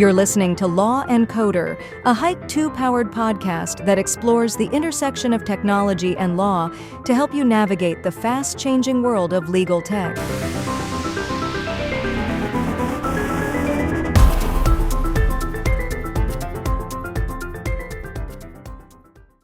You're listening to Law and Coder, a Hike 2 powered podcast that explores the intersection of technology and law to help you navigate the fast-changing world of legal tech.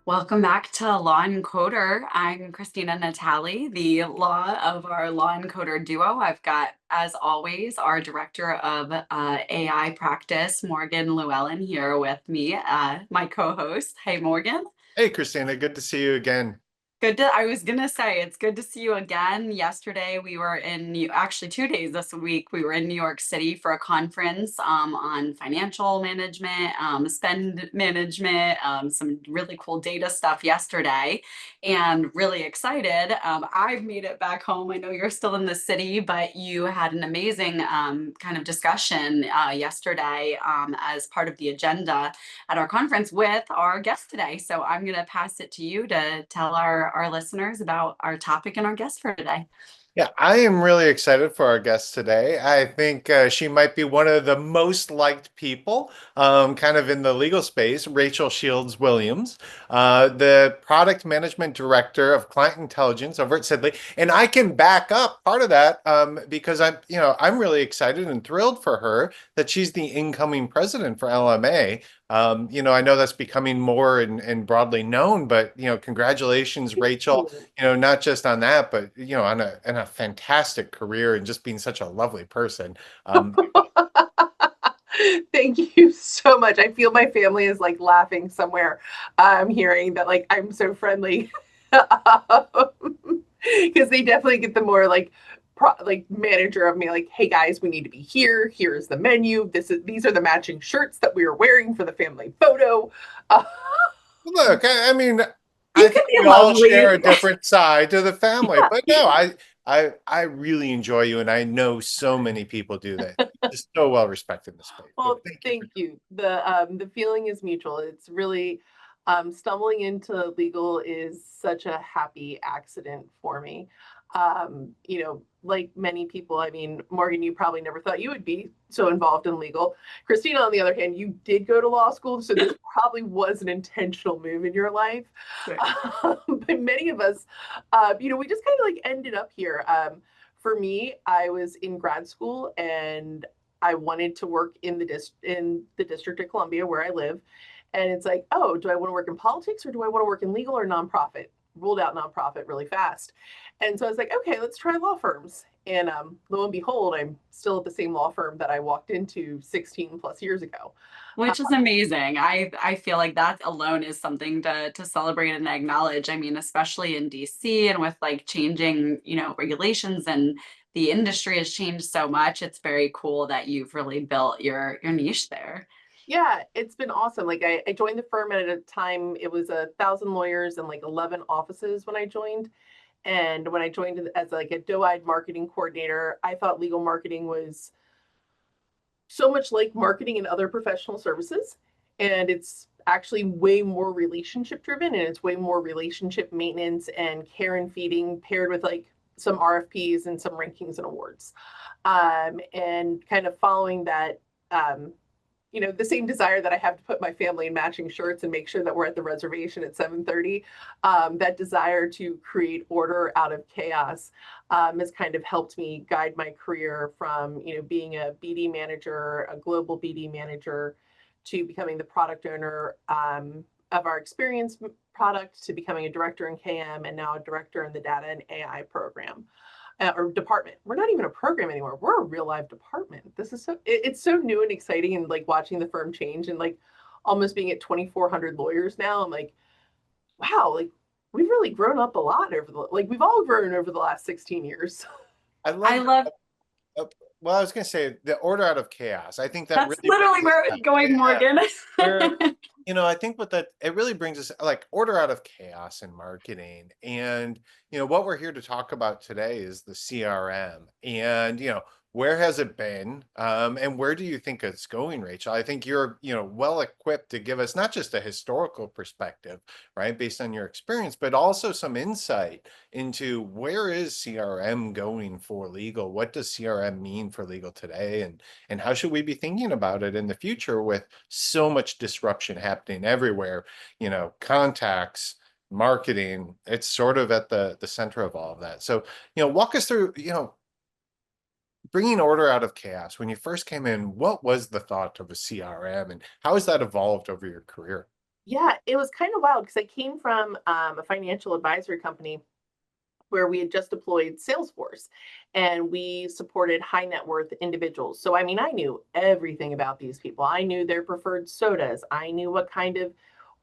Welcome back to Law and Coder. I'm Christina Natali, the law of our Law and Coder duo. I've got, as always, our director of AI practice, Morgan Llewellyn, here with me, my co-host. Hey, Morgan. Hey, Christina, good to see you again. I was gonna say, it's good to see you again. Yesterday we were actually 2 days this week, we were in New York City for a conference on financial management, spend management, some really cool data stuff yesterday, and really excited. I've made it back home. I know you're still in the city, but you had an amazing kind of discussion yesterday as part of the agenda at our conference with our guest today. So I'm gonna pass it to you to tell our listeners about our topic and our guest for today. Yeah, I am really excited for our guest today. I think she might be one of the most liked people kind of in the legal space, Rachel Shields Williams, the product management director of client intelligence over at Sidley. And I can back up part of that because I'm really excited and thrilled for her that she's the incoming president for LMA. I know that's becoming more and broadly known, but congratulations, Rachel. Not just on that, but on a fantastic career and just being such a lovely person. Thank you so much. I feel my family is like laughing somewhere. I'm hearing that like I'm so friendly because they definitely get the more like manager of me, like, hey guys, we need to be here. Here's the menu. These are the matching shirts that we are wearing for the family photo. Look, I mean, I think we all share a different side to the family, but no, I really enjoy you, and I know so many people do that. Just so well respected in the space. Well, thank you. The feeling is mutual. It's really stumbling into legal is such a happy accident for me. Like many people, I mean, Morgan, you probably never thought you would be so involved in legal. Christina, on the other hand, you did go to law school, so this probably was an intentional move in your life. But many of us, we just kind of like ended up here. For me, I was in grad school and I wanted to work in the District of Columbia where I live. And it's like, oh, do I want to work in politics or do I want to work in legal or nonprofit? Ruled out nonprofit really fast. And so I was like, okay, let's try law firms. And lo and behold, I'm still at the same law firm that I walked into 16 plus years ago. Which is amazing. I feel like that alone is something to celebrate and acknowledge. I mean, especially in DC and with like changing, regulations and the industry has changed so much. It's very cool that you've really built your niche there. Yeah, it's been awesome. Like I joined the firm at a time, it was 1,000 lawyers and like 11 offices when I joined. And when I joined as like a doe-eyed marketing coordinator, I thought legal marketing was so much like marketing in other professional services. And it's actually way more relationship driven and it's way more relationship maintenance and care and feeding paired with like some RFPs and some rankings and awards. And kind of following that, the same desire that I have to put my family in matching shirts and make sure that we're at the reservation at 7:30, that desire to create order out of chaos has kind of helped me guide my career from, being a BD manager, a global BD manager, to becoming the product owner of our experience product, to becoming a director in KM, and now a director in the data and AI program. Or department. We're not even a program anymore. We're a real live department. This is it's so new and exciting, and like watching the firm change and like almost being at 2,400 lawyers now. I'm like, wow, like we've really grown up a lot we've all grown over the last 16 years. I love. Well, I was going to say the order out of chaos. I think that's really literally where it's going, Morgan. I think it really brings us like order out of chaos in marketing. And, what we're here to talk about today is the CRM. And, Where has it been? And where do you think it's going, Rachel? I think you're, well equipped to give us not just a historical perspective, right, based on your experience, but also some insight into where is CRM going for legal? What does CRM mean for legal today? And how should we be thinking about it in the future with so much disruption happening everywhere, contacts, marketing, it's sort of at the center of all of that. So, walk us through, bringing order out of chaos. When you first came in, what was the thought of a CRM and how has that evolved over your career? Yeah, it was kind of wild because I came from a financial advisory company where we had just deployed Salesforce and we supported high net worth individuals. So, I mean, I knew everything about these people. I knew their preferred sodas. I knew what kind of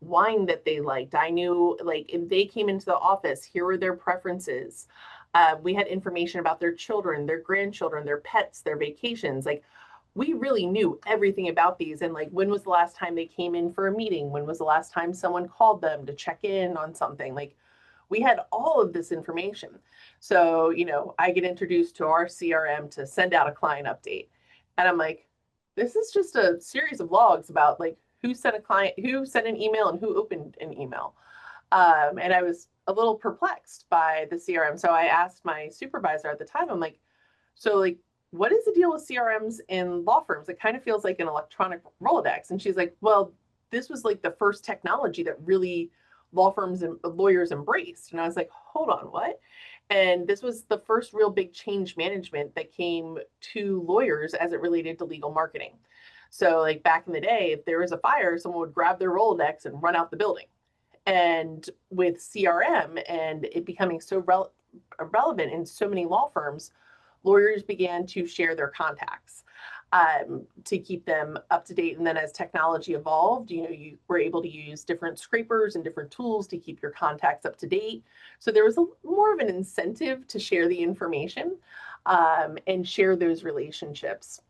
wine that they liked. I knew, like, if they came into the office, here were their preferences. We had information about their children, their grandchildren, their pets, their vacations. Like, we really knew everything about these. And like, when was the last time they came in for a meeting? When was the last time someone called them to check in on something? Like, we had all of this information. So, I get introduced to our CRM to send out a client update. And I'm like, this is just a series of logs about like who sent an email and who opened an email. And I was a little perplexed by the CRM. So I asked my supervisor at the time, I'm like, so like, what is the deal with CRMs in law firms? It kind of feels like an electronic Rolodex. And she's like, well, this was like the first technology that really law firms and lawyers embraced. And I was like, hold on, what? And this was the first real big change management that came to lawyers as it related to legal marketing. So like back in the day, if there was a fire, someone would grab their Rolodex and run out the building. And with CRM and it becoming so relevant in so many law firms, lawyers began to share their contacts to keep them up to date. And then as technology evolved, you were able to use different scrapers and different tools to keep your contacts up to date. So there was more of an incentive to share the information and share those relationships.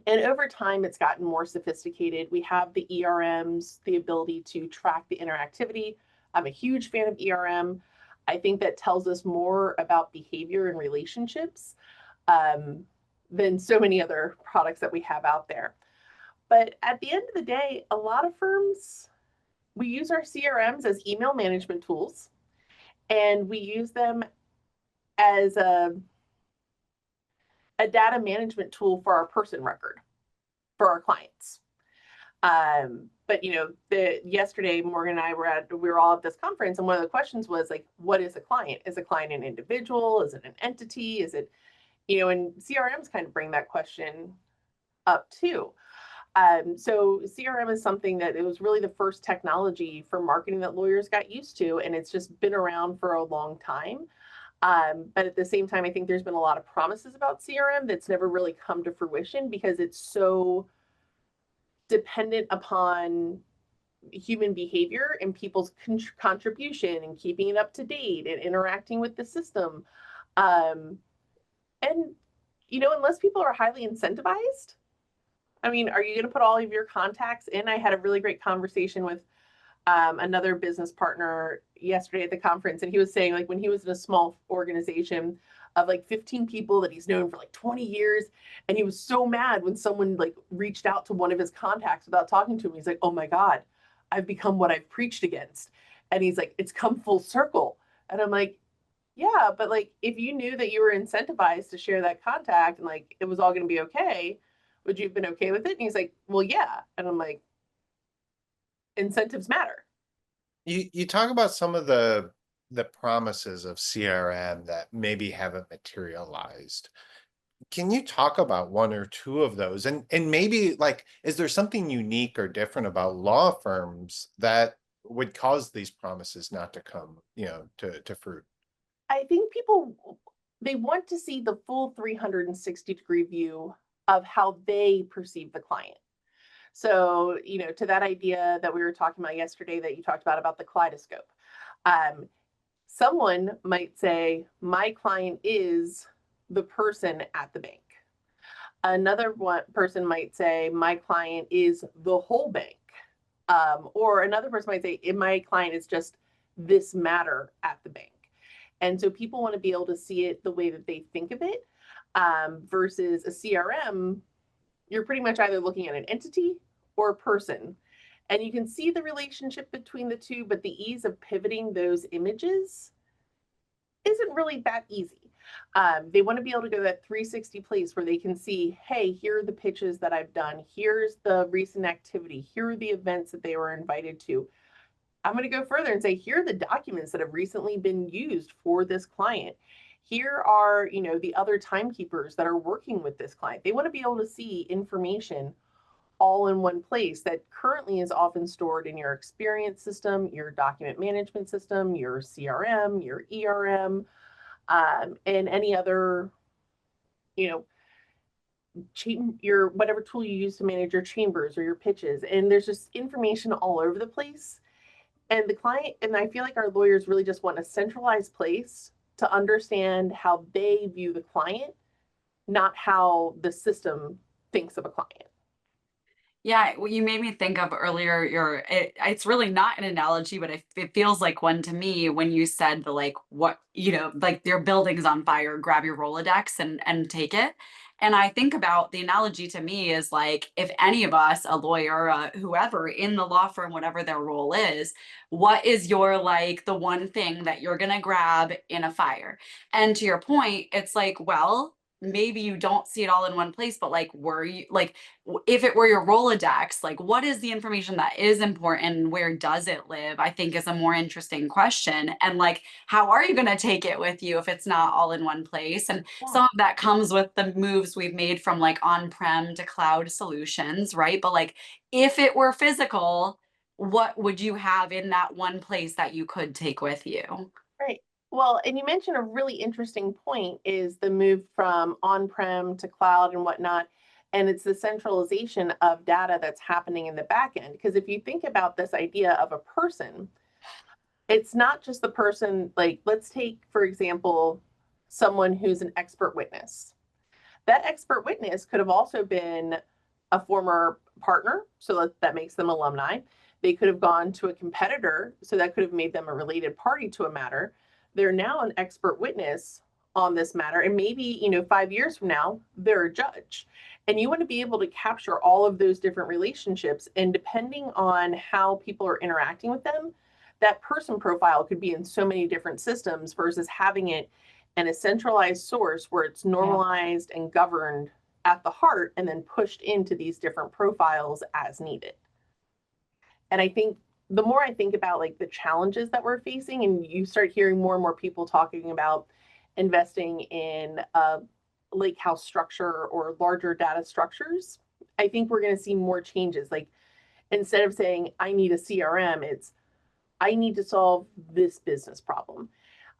And over time, it's gotten more sophisticated. We have the ERMs, the ability to track the interactivity. I'm a huge fan of ERM. I think that tells us more about behavior and relationships than so many other products that we have out there. But at the end of the day, a lot of firms, we use our CRMs as email management tools, and we use them as a data management tool for our person record for our clients. But yesterday Morgan and I we were all at this conference, and one of the questions was like, what is a client? Is a client an individual? Is it an entity? Is it, and CRMs kind of bring that question up too. So CRM is something that it was really the first technology for marketing that lawyers got used to, and it's just been around for a long time. But at the same time, I think there's been a lot of promises about CRM that's never really come to fruition because it's so dependent upon human behavior and people's contribution and keeping it up to date and interacting with the system. And, unless people are highly incentivized, I mean, are you going to put all of your contacts in? I had a really great conversation with another business partner yesterday at the conference, and he was saying, like, when he was in a small organization of like 15 people that he's known for like 20 years, and he was so mad when someone like reached out to one of his contacts without talking to him. He's like, oh my God, I've become what I've preached against. And he's like, it's come full circle. And I'm like, yeah, but like, if you knew that you were incentivized to share that contact and like it was all going to be okay, would you have been okay with it? And he's like, well, yeah. And I'm like, incentives matter. You talk about some of the promises of CRM that maybe haven't materialized. Can you talk about one or two of those? And maybe like, is there something unique or different about law firms that would cause these promises not to come, to fruit? I think they want to see the full 360-degree view of how they perceive the client. So, to that idea that we were talking about yesterday that you talked about the kaleidoscope, someone might say, my client is the person at the bank. Another person might say, my client is the whole bank. Or another person might say, my client is just this matter at the bank. And so people want to be able to see it the way that they think of it. versus a CRM, you're pretty much either looking at an entity or a person. And you can see the relationship between the two, but the ease of pivoting those images isn't really that easy. They want to be able to go to that 360 place where they can see, hey, here are the pitches that I've done. Here's the recent activity. Here are the events that they were invited to. I'm going to go further and say, here are the documents that have recently been used for this client. Here are, the other timekeepers that are working with this client. They want to be able to see information all in one place that currently is often stored in your experience system, your document management system, your CRM, your ERM, and any other, your whatever tool you use to manage your chambers or your pitches. And there's just information all over the place. And the client, and I feel like our lawyers really just want a centralized place to understand how they view the client, not how the system thinks of a client. Yeah, well, you made me think of earlier it's really not an analogy, but it feels like one to me when you said the like what like your building's on fire, grab your Rolodex and take it. And I think about the analogy to me is like if any of us, a lawyer, whoever in the law firm, whatever their role is, what is your like the one thing that you're gonna grab in a fire? And to your point, it's like, well, maybe you don't see it all in one place, but like were you like if it were your Rolodex, like what is the information that is important and where does it live? I think is a more interesting question. And like, how are you going to take it with you if it's not all in one place? And some of that comes with the moves we've made from like on-prem to cloud solutions, right? But like, if it were physical, what would you have in that one place that you could take with you? Right. Well, and you mentioned a really interesting point is the move from on-prem to cloud and whatnot. And it's the centralization of data that's happening in the back end. Because if you think about this idea of a person, it's not just the person, like, let's take, for example, someone who's an expert witness. That expert witness could have also been a former partner, so that makes them alumni. They could have gone to a competitor, so that could have made them a related party to a matter. They're now an expert witness on this matter, and maybe 5 years from now they're a judge. And you want to be able to capture all of those different relationships, and depending on how people are interacting with them, that person profile could be in so many different systems versus having it in a centralized source where it's normalized and governed at the heart and then pushed into these different profiles as needed. And I think the more I think about like the challenges that we're facing, and you start hearing more and more people talking about investing in lake house structure or larger data structures, I think we're going to see more changes. Like instead of saying, I need a CRM, it's, I need to solve this business problem.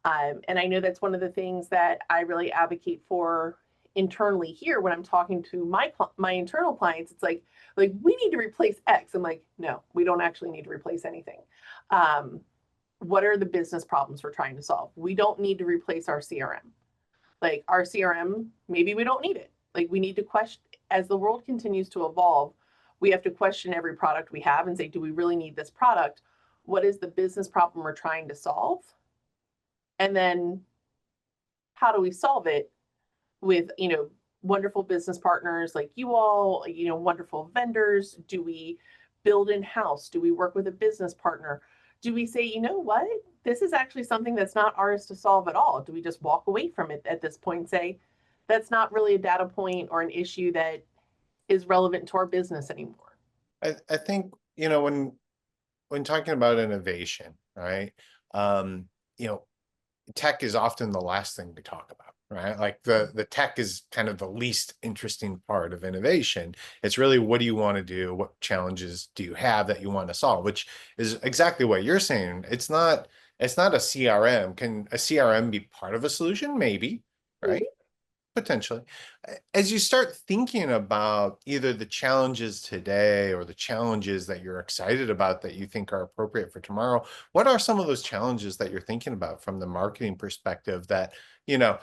And I know that's one of the things that I really advocate for internally here when I'm talking to my internal clients. It's like we need to replace X. I'm like, no, we don't actually need to replace anything. What are the business problems we're trying to solve? We don't need to replace our CRM. Like our CRM, maybe we don't need it. Like we need to question, as the world continues to evolve, we have to question every product we have and say, do we really need this product? What is the business problem we're trying to solve? And then how do we solve it with, wonderful business partners like you all, wonderful vendors? Do we build in-house? Do we work with a business partner? Do we say, you know what, this is actually something that's not ours to solve at all? Do we just walk away from it at this point and say, that's not really a data point or an issue that is relevant to our business anymore? I think, when talking about innovation, right? Tech is often the last thing we talk about, right? Like the tech is kind of the least interesting part of innovation. It's really, what do you want to do? What challenges do you have that you want to solve? Which is exactly what you're saying. It's not a CRM. Can a CRM be part of a solution? Maybe, right? Potentially. As you start thinking about either the challenges today or the challenges that you're excited about that you think are appropriate for tomorrow, what are some of those challenges that you're thinking about from the marketing perspective that,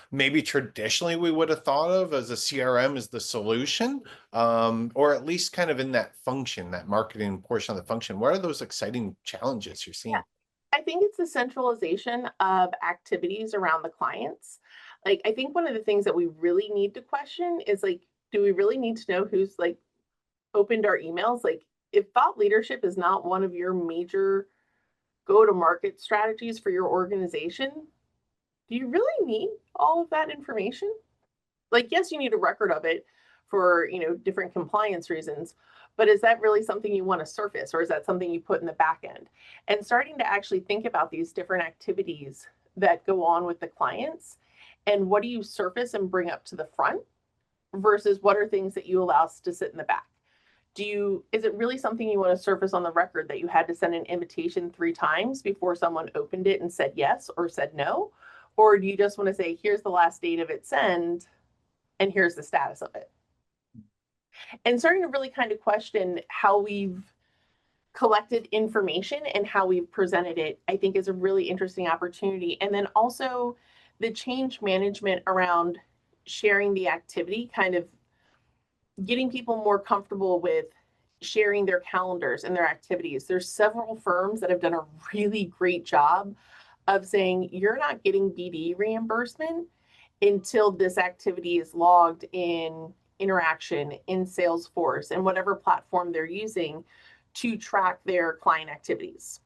maybe traditionally we would have thought of as a CRM as the solution, or at least kind of in that function, that marketing portion of the function? What are those exciting challenges you're seeing? Yeah. I think it's the centralization of activities around the clients. Like, I think one of the things that we really need to question is like, do we really need to know who's like opened our emails? Like, if thought leadership is not one of your major go-to-market strategies for your organization, do you really need all of that information? Like, yes, you need a record of it for, different compliance reasons, but is that really something you want to surface, or is that something you put in the back end? And starting to actually think about these different activities that go on with the clients, and what do you surface and bring up to the front versus what are things that you allow us to sit in the back? Is it really something you want to surface on the record that you had to send an invitation 3 times before someone opened it and said yes or said no? Or do you just want to say, here's the last date of its send and here's the status of it? And starting to really kind of question how we've collected information and how we've presented it, I think is a really interesting opportunity. And then also the change management around sharing the activity, kind of getting people more comfortable with sharing their calendars and their activities. There's several firms that have done a really great job of saying, you're not getting BD reimbursement until this activity is logged in Interaction, in Salesforce, and whatever platform they're using to track their client activities.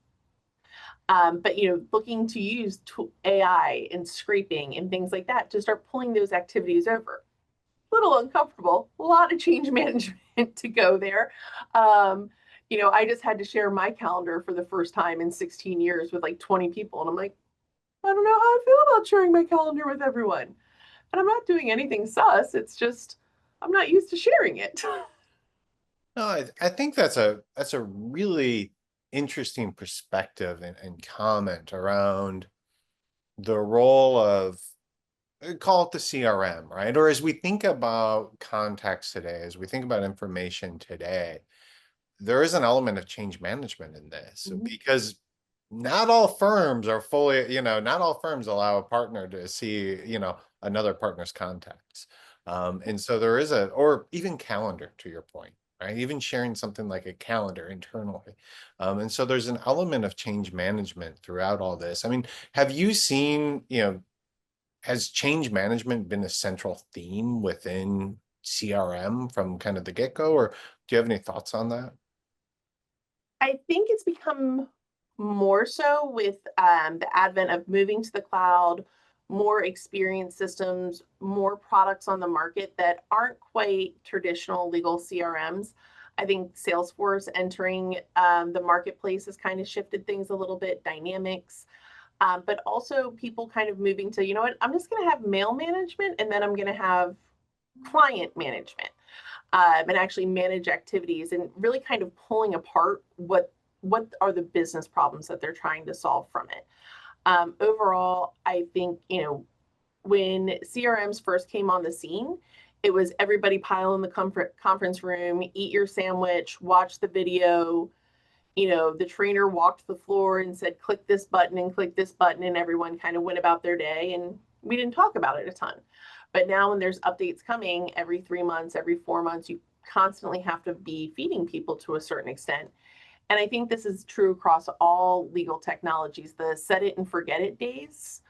But looking to use AI and scraping and things like that to start pulling those activities over. A little uncomfortable, a lot of change management to go there. I just had to share my calendar for the first time in 16 years with like 20 people. And I'm like, I don't know how I feel about sharing my calendar with everyone. And I'm not doing anything sus. It's just, I'm not used to sharing it. No, I think that's a really interesting perspective and comment around the role of, call it the CRM, right? Or as we think about context today, as we think about information today, there is an element of change management in this, because not all firms are fully, not all firms allow a partner to see, another partner's contacts. And so there is or even calendar, to your point, right? Even sharing something like a calendar internally. And so there's an element of change management throughout all this. I mean, have you seen, has change management been a central theme within CRM from kind of the get-go, or do you have any thoughts on that? I think it's become more so with the advent of moving to the cloud, more experience systems, more products on the market that aren't quite traditional legal CRMs. I think Salesforce entering the marketplace has kind of shifted things a little bit, dynamics, but also people kind of moving to, I'm just going to have mail management and then I'm going to have client management. And actually manage activities and really kind of pulling apart what are the business problems that they're trying to solve from it. Overall, I think, when CRMs first came on the scene, it was everybody pile in the conference room, eat your sandwich, watch the video. The trainer walked the floor and said, click this button and click this button, and everyone kind of went about their day. And we didn't talk about it a ton. But now when there's updates coming every 3 months, every 4 months, you constantly have to be feeding people to a certain extent. And I think this is true across all legal technologies. The set it and forget it days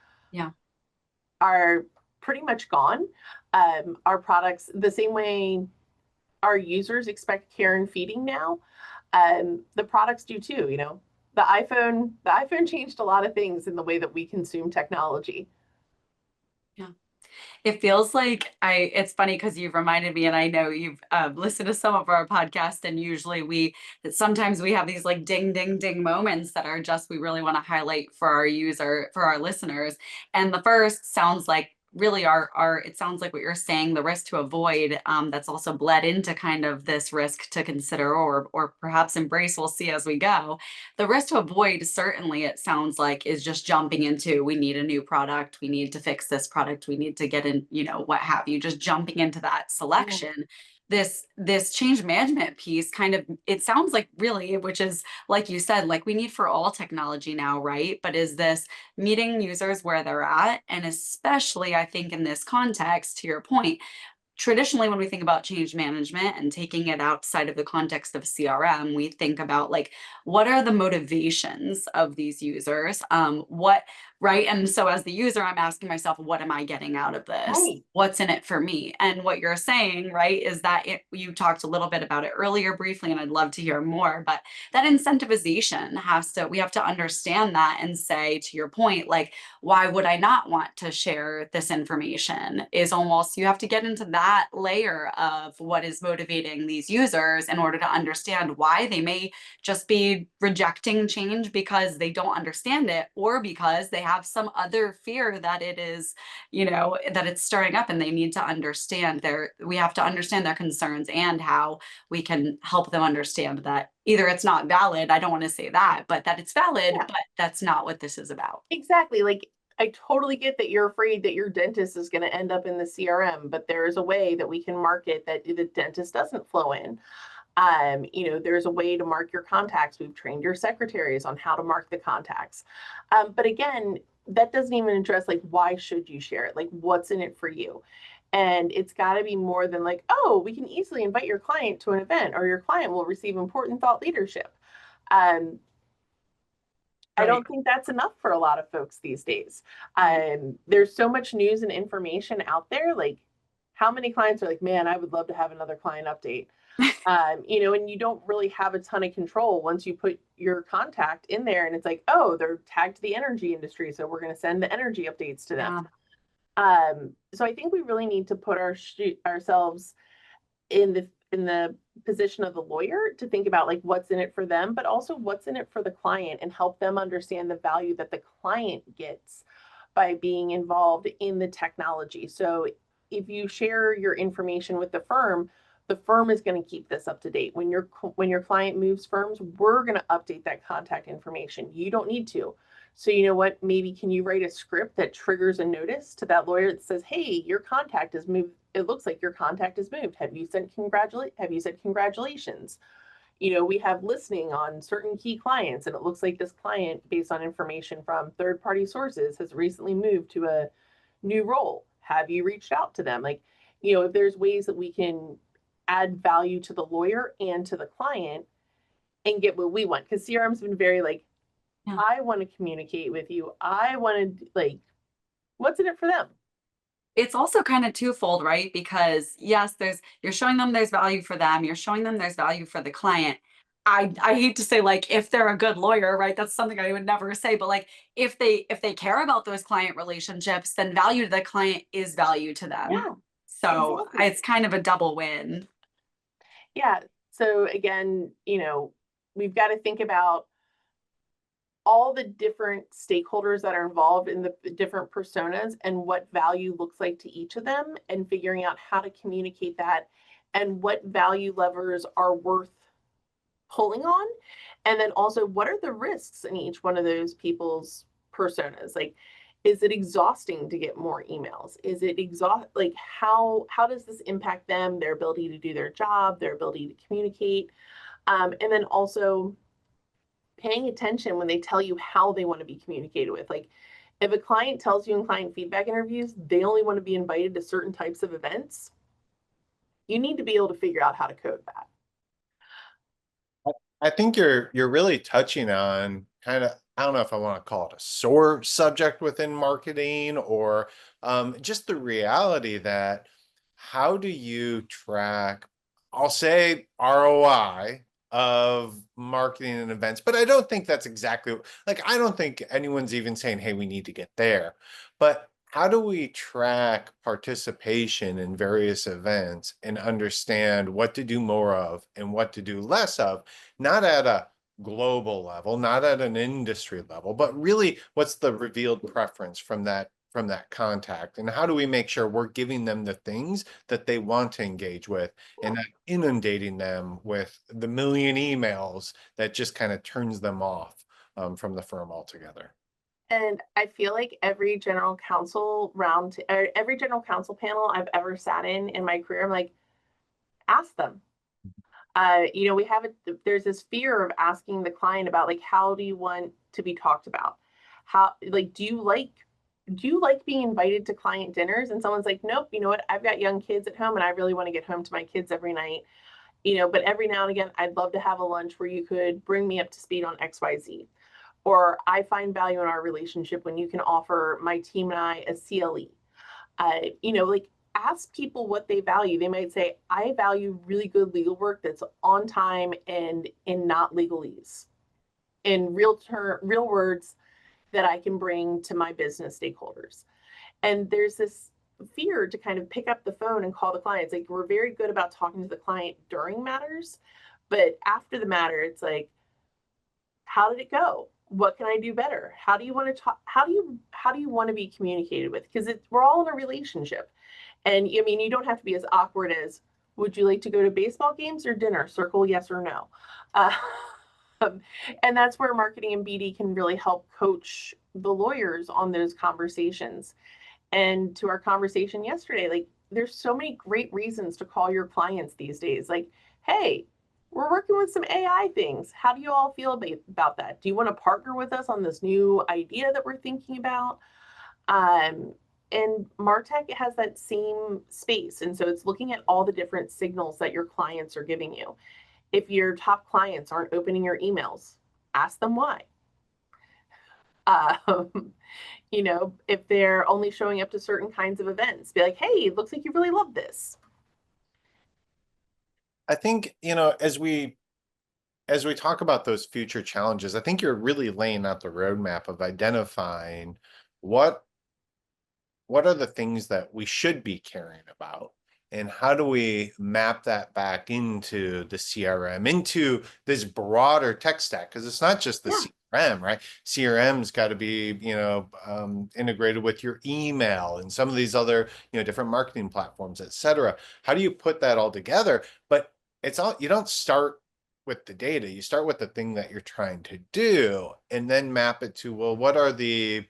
are pretty much gone. Our products, the same way our users expect care and feeding now, the products do too. The iPhone changed a lot of things in the way that we consume technology. It feels like it's funny because you've reminded me, and I know you've listened to some of our podcasts, and usually sometimes we have these like ding, ding, ding moments that are just, we really want to highlight for our listeners. And the first sounds like really it sounds like what you're saying, the risk to avoid, that's also bled into kind of this risk to consider or perhaps embrace. We'll see as we go. The risk to avoid, certainly it sounds like, is just jumping into, we need a new product, we need to fix this product, we need to get in, what have you, just jumping into that selection. This change management piece kind of, it sounds like really, which is like you said, like we need for all technology now, right? But is this meeting users where they're at? And especially, I think in this context, to your point, traditionally, when we think about change management and taking it outside of the context of CRM, we think about like, what are the motivations of these users? What right? And so as the user, I'm asking myself, what am I getting out of this? Right. What's in it for me? And what you're saying, right, is that you talked a little bit about it earlier briefly, and I'd love to hear more, but that incentivization we have to understand that and say, to your point, like, why would I not want to share this information? Is almost, you have to get into that layer of what is motivating these users in order to understand why they may just be rejecting change because they don't understand it, or because they have some other fear that it is, that it's stirring up, and they need to understand we have to understand their concerns and how we can help them understand that either it's not valid, I don't want to say that, but that it's valid, Yeah. but that's not what this is about. Exactly. Like, I totally get that you're afraid that your dentist is going to end up in the CRM, but there is a way that we can market that the dentist doesn't flow in. There's a way to mark your contacts. We've trained your secretaries on how to mark the contacts. But again, that doesn't even address, like, why should you share it? Like, what's in it for you? And it's got to be more than like, oh, we can easily invite your client to an event, or your client will receive important thought leadership. I Right. don't think that's enough for a lot of folks these days. Right. There's so much news and information out there. Like, how many clients are like, man, I would love to have another client update. And you don't really have a ton of control once you put your contact in there, and it's like, oh, they're tagged to the energy industry, so we're going to send the energy updates to them. So I think we really need to put ourselves in the position of the lawyer to think about, like, what's in it for them, but also what's in it for the client, and help them understand the value that the client gets by being involved in the technology. So if you share your information with the firm is going to keep this up to date. When your client moves firms, we're going to update that contact information. You don't need to. So you know what? Maybe can you write a script that triggers a notice to that lawyer that says, hey, your contact is moved. It looks like your contact is moved. Have you said congratulations? We have listening on certain key clients, and it looks like this client, based on information from third-party sources, has recently moved to a new role. Have you reached out to them? Like, if there's ways that we can add value to the lawyer and to the client and get what we want. Because CRM's been very like, Yeah. I want to communicate with you. I want to, like, what's in it for them? It's also kind of twofold, right? Because yes, you're showing them there's value for them, you're showing them there's value for the client. I hate to say, like, if they're a good lawyer, right? That's something I would never say, but like, if they care about those client relationships, then value to the client is value to them. Yeah. So Exactly. it's kind of a double win. Yeah. So again, we've got to think about all the different stakeholders that are involved in the different personas and what value looks like to each of them, and figuring out how to communicate that and what value levers are worth pulling on. And then also, what are the risks in each one of those people's personas? Like, is it exhausting to get more emails? Is it like, how does this impact them, their ability to do their job, their ability to communicate? And then also paying attention when they tell you how they want to be communicated with. Like, if a client tells you in client feedback interviews they only want to be invited to certain types of events, you need to be able to figure out how to code that. I think you're really touching on kind of, I don't know if I want to call it a sore subject within marketing, or just the reality that how do you track, I'll say, ROI of marketing and events, but I don't think that's exactly, like, I don't think anyone's even saying, hey, we need to get there. But how do we track participation in various events and understand what to do more of and what to do less of, not at a global level, not at an industry level, but really what's the revealed preference from that contact, and how do we make sure we're giving them the things that they want to engage with and not inundating them with the million emails that just kind of turns them off from the firm altogether. And I feel like every general counsel every general counsel panel I've ever sat in my career, I'm like, ask them. There's this fear of asking the client about, like, how do you want to be talked about? How, like, do you like being invited to client dinners? And someone's like, nope, you know what? I've got young kids at home and I really want to get home to my kids every night. But every now and again, I'd love to have a lunch where you could bring me up to speed on XYZ. Or I find value in our relationship when you can offer my team and I a CLE. Like ask people what they value. They might say, I value really good legal work that's on time and in not legalese, in real words that I can bring to my business stakeholders. And there's this fear to kind of pick up the phone and call the clients. Like we're very good about talking to the client during matters, but after the matter, it's like, how did it go? What can I do better? How do you want to talk? How do you want to be communicated with? Because we're all in a relationship. And I mean, you don't have to be as awkward as, would you like to go to baseball games or dinner? Circle yes or no. And that's where marketing and BD can really help coach the lawyers on those conversations. And to our conversation yesterday, like there's so many great reasons to call your clients these days. Like, hey, we're working with some AI things. How do you all feel about that? Do you want to partner with us on this new idea that we're thinking about? And MarTech has that same space. And so it's looking at all the different signals that your clients are giving you. If your top clients aren't opening your emails, ask them why. If they're only showing up to certain kinds of events, be like, hey, it looks like you really love this. I think, as we talk about those future challenges, I think you're really laying out the roadmap of identifying what are the things that we should be caring about, and how do we map that back into the CRM, into this broader tech stack? Because it's not just the CRM, right? CRM's got to be, integrated with your email and some of these other, different marketing platforms, et cetera. How do you put that all together? But you don't start with the data. You start with the thing that you're trying to do, and then map it to, well, what are the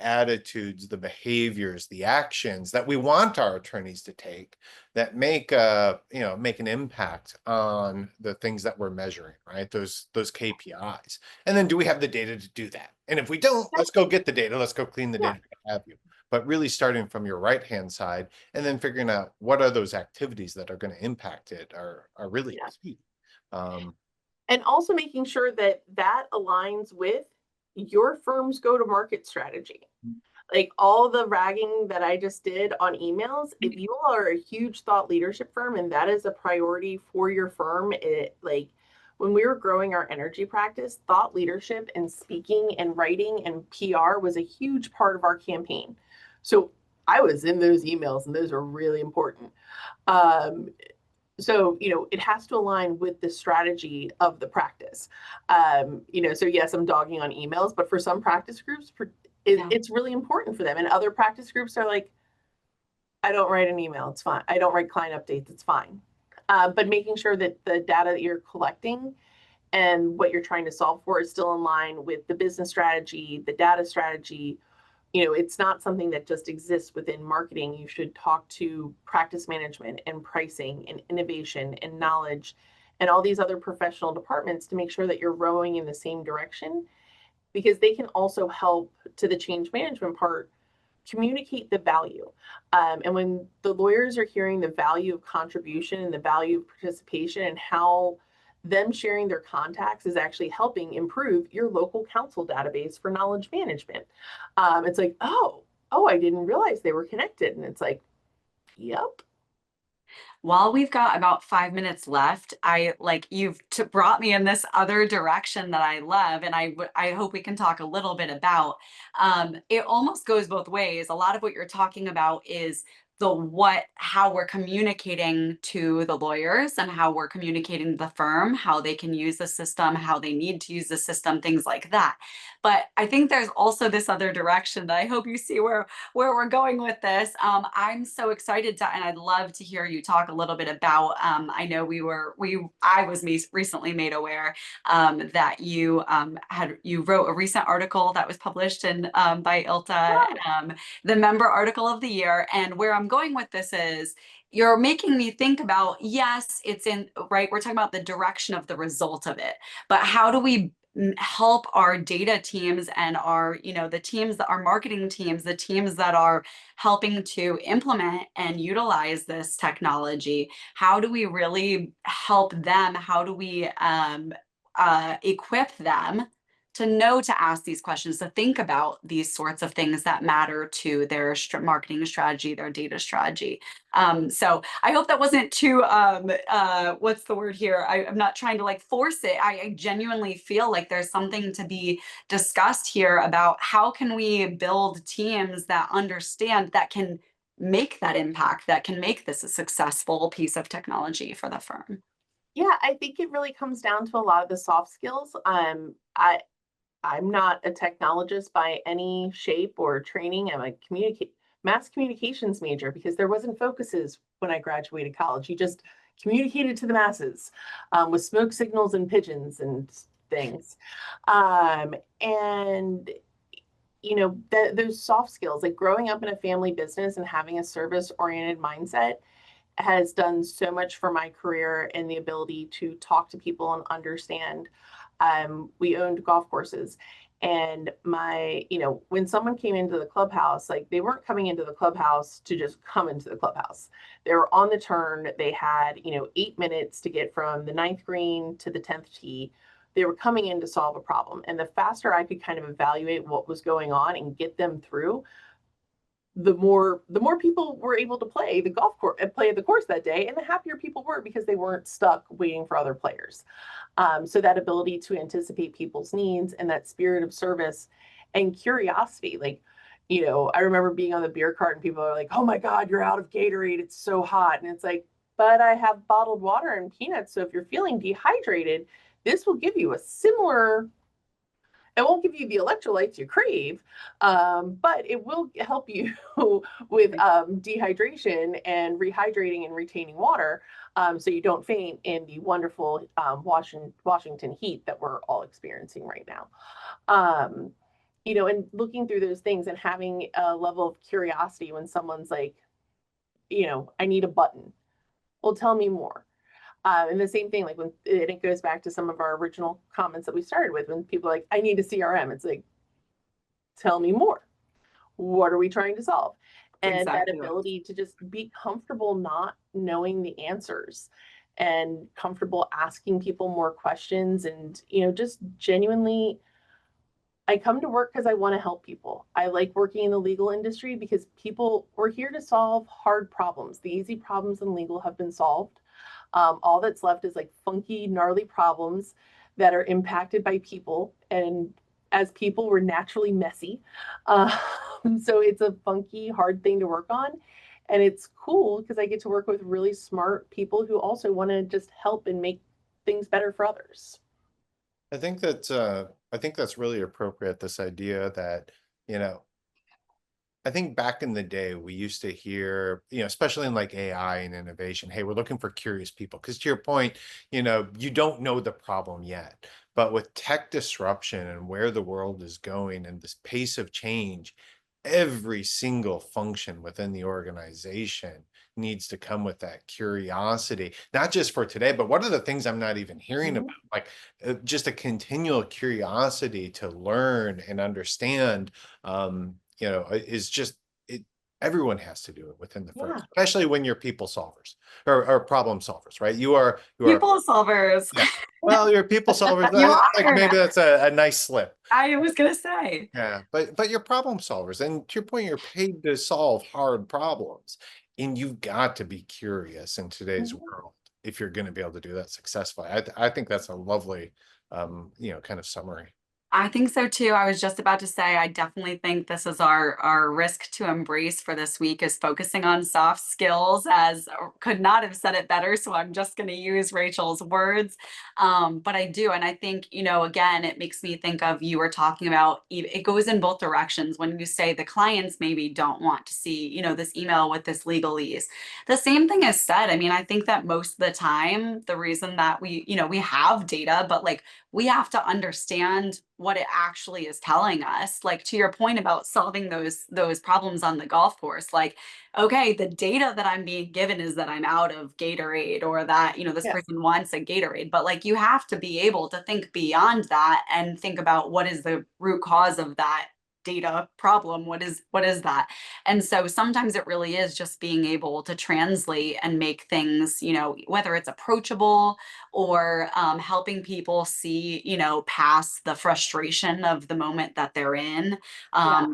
attitudes, the behaviors, the actions that we want our attorneys to take that make an impact on the things that we're measuring, right? Those KPIs. And then do we have the data to do that? And if we don't, let's go get the data. Let's go clean the data, what have you. But really starting from your right-hand side and then figuring out what are those activities that are going to impact it are really key. And also making sure that aligns with your firm's go-to-market strategy. Like all the ragging that I just did on emails, if you are a huge thought leadership firm and that is a priority for your firm, when we were growing our energy practice, thought leadership and speaking and writing and PR was a huge part of our campaign. So I was in those emails and those are really important. So, it has to align with the strategy of the practice. So yes, I'm dogging on emails, but for some practice groups, it's really important for them. And other practice groups are like, I don't write an email, it's fine. I don't write client updates, it's fine. But making sure that the data that you're collecting and what you're trying to solve for is still in line with the business strategy, the data strategy. It's not something that just exists within marketing. You should talk to practice management and pricing and innovation and knowledge and all these other professional departments to make sure that you're rowing in the same direction, because they can also help to the change management part communicate the value. And when the lawyers are hearing the value of contribution and the value of participation and how them sharing their contacts is actually helping improve your local counsel database for knowledge management. It's like, oh, I didn't realize they were connected. And it's like, yep. While we've got about 5 minutes left, you've brought me in this other direction that I love, and I hope we can talk a little bit about. It almost goes both ways. A lot of what you're talking about is how we're communicating to the lawyers and how we're communicating to the firm, how they can use the system, how they need to use the system, things like that. But I think there's also this other direction that I hope you see where we're going with this. I'm so excited and I'd love to hear you talk a little bit about, I know I was recently made aware that you wrote a recent article that was published by ILTA, the member article of the year. And where I'm going with this is you're making me think about, yes, we're talking about the direction of the result of it, but how do we help our data teams and our, the teams that are marketing teams, the teams that are helping to implement and utilize this technology? How do we really help them? How do we equip them to know to ask these questions, to think about these sorts of things that matter to their marketing strategy, their data strategy. So I hope that wasn't too, what's the word here? I'm not trying to like force it. I genuinely feel like there's something to be discussed here about how can we build teams that understand, that can make that impact, that can make this a successful piece of technology for the firm. Yeah, I think it really comes down to a lot of the soft skills. I'm not a technologist by any shape or training. I'm a mass communications major because there wasn't focuses when I graduated college. You just communicated to the masses with smoke signals and pigeons and things. And those soft skills, like growing up in a family business and having a service-oriented mindset, has done so much for my career and the ability to talk to people and understand. We owned golf courses, and when someone came into the clubhouse, like they weren't coming into the clubhouse to just come into the clubhouse. They were on the turn. They had 8 minutes to get from the 9th green to the 10th tee. They were coming in to solve a problem, and the faster I could kind of evaluate what was going on and get them through, the more people were able to play the golf course and play the course that day, and the happier people were because they weren't stuck waiting for other players. So that ability to anticipate people's needs and that spirit of service and curiosity, like, I remember being on the beer cart and people are like, "Oh my God, you're out of Gatorade. It's so hot." And it's like, but I have bottled water and peanuts. So if you're feeling dehydrated, this will give you a similar. It won't give you the electrolytes you crave, but it will help you with dehydration and rehydrating and retaining water, so you don't faint in the wonderful Washington heat that we're all experiencing right now. And looking through those things and having a level of curiosity when someone's like, I need a button. Well, tell me more. And the same thing, like and it goes back to some of our original comments that we started with, when people are like, I need a CRM. It's like, tell me more. What are we trying to solve? And exactly that ability to just be comfortable not knowing the answers and comfortable asking people more questions, and, just genuinely, I come to work because I want to help people. I like working in the legal industry because we're here to solve hard problems. The easy problems in legal have been solved. All that's left is like funky, gnarly problems that are impacted by people. And as people, we're naturally messy. So it's a funky, hard thing to work on. And it's cool because I get to work with really smart people who also want to just help and make things better for others. I think that's really appropriate. This idea that, I think back in the day, we used to hear, especially in like AI and innovation, hey, we're looking for curious people. Because to your point, you don't know the problem yet. But with tech disruption and where the world is going and this pace of change, every single function within the organization needs to come with that curiosity, not just for today, but what are the things I'm not even hearing about? Like just a continual curiosity to learn and understand. Is just everyone has to do it within the firm, especially when you're people solvers or problem solvers, right? You are people solvers. Yeah. Well, you're people solvers. Like maybe that's a nice slip. I was gonna say. Yeah, but you're problem solvers, and to your point, you're paid to solve hard problems, and you've got to be curious in today's world if you're going to be able to do that successfully. I think that's a lovely, kind of summary. I think so too. I was just about to say, I definitely think this is our risk to embrace for this week, is focusing on soft skills, as could not have said it better. So I'm just going to use Rachel's words. But I do. And I think, again, it makes me think of, you were talking about, it goes in both directions. When you say the clients maybe don't want to see, this email with this legalese, the same thing is said. I mean, I think that most of the time, the reason that we have data, but like, we have to understand what it actually is telling us. Like, to your point about solving those problems on the golf course, like, okay, the data that I'm being given is that I'm out of Gatorade, or that, this person wants a Gatorade, but like, you have to be able to think beyond that and think about what is the root cause of that data problem? What is that? And so sometimes it really is just being able to translate and make things, whether it's approachable or helping people see, past the frustration of the moment that they're in,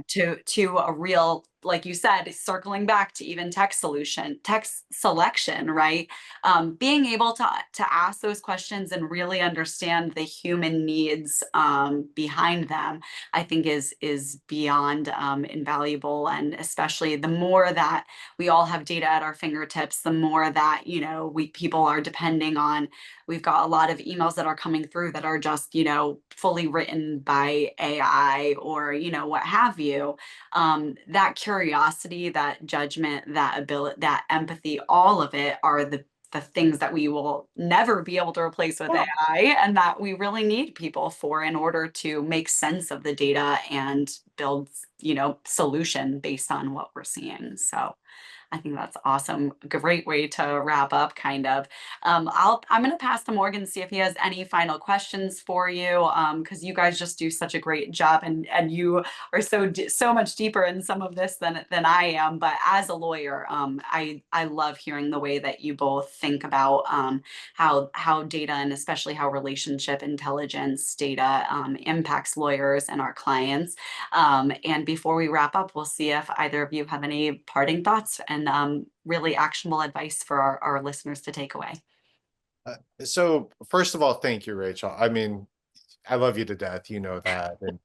to a real, like you said, circling back to even text selection, right? Being able to ask those questions and really understand the human needs behind them, I think is beyond invaluable. And especially the more that we all have data at our fingertips, the more that people are depending on. We've got a lot of emails that are coming through that are just fully written by AI or what have you. That curiosity, that judgment, that ability, that empathy, all of it are the things that we will never be able to replace with AI, and that we really need people for in order to make sense of the data and build, solution based on what we're seeing. So I think that's awesome. Great way to wrap up, kind of. I'm going to pass to Morgan, see if he has any final questions for you, because you guys just do such a great job, and you are so much deeper in some of this than I am. But as a lawyer, I love hearing the way that you both think about how data, and especially how relationship intelligence data impacts lawyers and our clients. And before we wrap up, we'll see if either of you have any parting thoughts and really actionable advice for our listeners to take away. So first of all, thank you, Rachel. I mean, I love you to death, you know that, and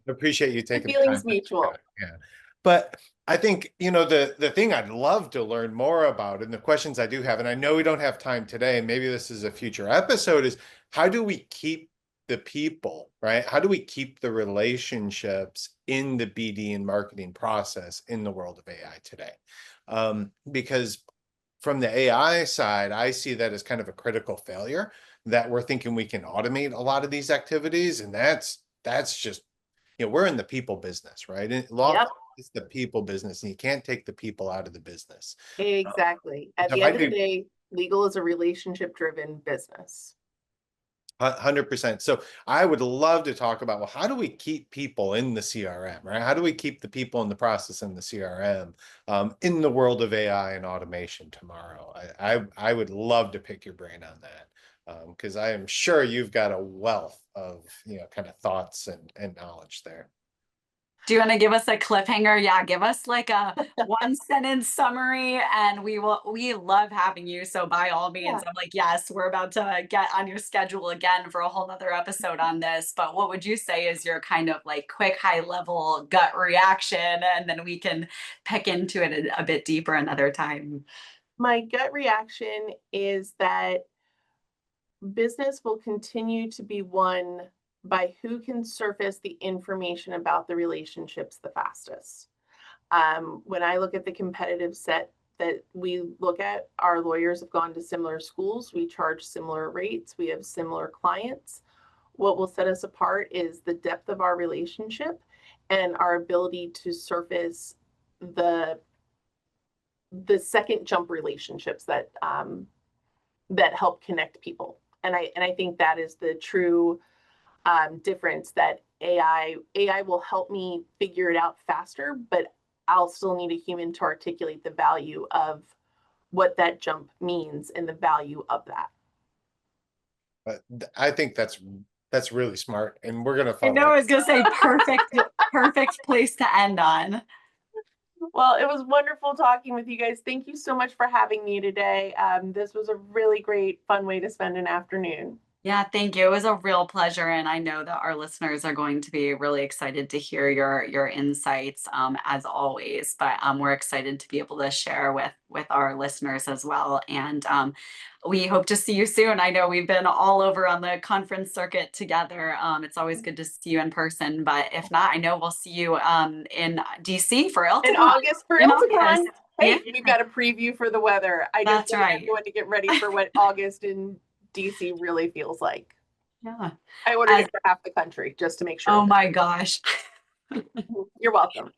appreciate you taking the feelings mutual. Yeah. But I think, the thing I'd love to learn more about, and the questions I do have, and I know we don't have time today, and maybe this is a future episode, is how do we keep the people, right? How do we keep the relationships in the BD and marketing process in the world of AI today? Because from the AI side, I see that as kind of a critical failure, that we're thinking we can automate a lot of these activities. And that's just, we're in the people business, right? And it's the people business, and you can't take the people out of the business. Exactly. At the end of the day, legal is a relationship-driven business. 100%. So I would love to talk about, well, how do we keep people in the CRM, right? How do we keep the people in the process in the CRM in the world of AI and automation tomorrow? I would love to pick your brain on that, because I am sure you've got a wealth of kind of thoughts and knowledge there. Do you want to give us a cliffhanger? Yeah, give us like a one sentence summary, and we love having you. So by all means, I'm like, yes, we're about to get on your schedule again for a whole nother episode on this. But what would you say is your kind of like quick, high level gut reaction? And then we can pick into it a bit deeper another time. My gut reaction is that business will continue to be won by who can surface the information about the relationships the fastest. When I look at the competitive set that we look at, our lawyers have gone to similar schools. We charge similar rates. We have similar clients. What will set us apart is the depth of our relationship and our ability to surface the second jump relationships that help connect people. And I think that is the true difference, that AI will help me figure it out faster, but I'll still need a human to articulate the value of what that jump means and the value of that. I think that's really smart, and we're gonna follow. I know, I was gonna say perfect place to end on. Well, it was wonderful talking with you guys. Thank you so much for having me today. This was a really great, fun way to spend an afternoon. Yeah, thank you. It was a real pleasure. And I know that our listeners are going to be really excited to hear your insights, as always. But we're excited to be able to share with our listeners as well. And we hope to see you soon. I know we've been all over on the conference circuit together. It's always good to see you in person. But if not, I know we'll see you in DC for ILTACON. In August for ILTACON. Hey, Yeah. we've got a preview for the weather. I just want everyone to get ready for what August in DC really feels like. Yeah. I ordered it for half the country just to make sure. Oh my gosh. You're welcome.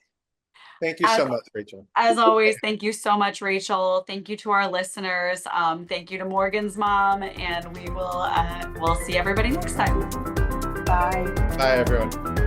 Thank you so much, Rachel. As always, thank you so much, Rachel. Thank you to our listeners. Thank you to Morgan's mom, and we'll see everybody next time. Bye. Bye, everyone.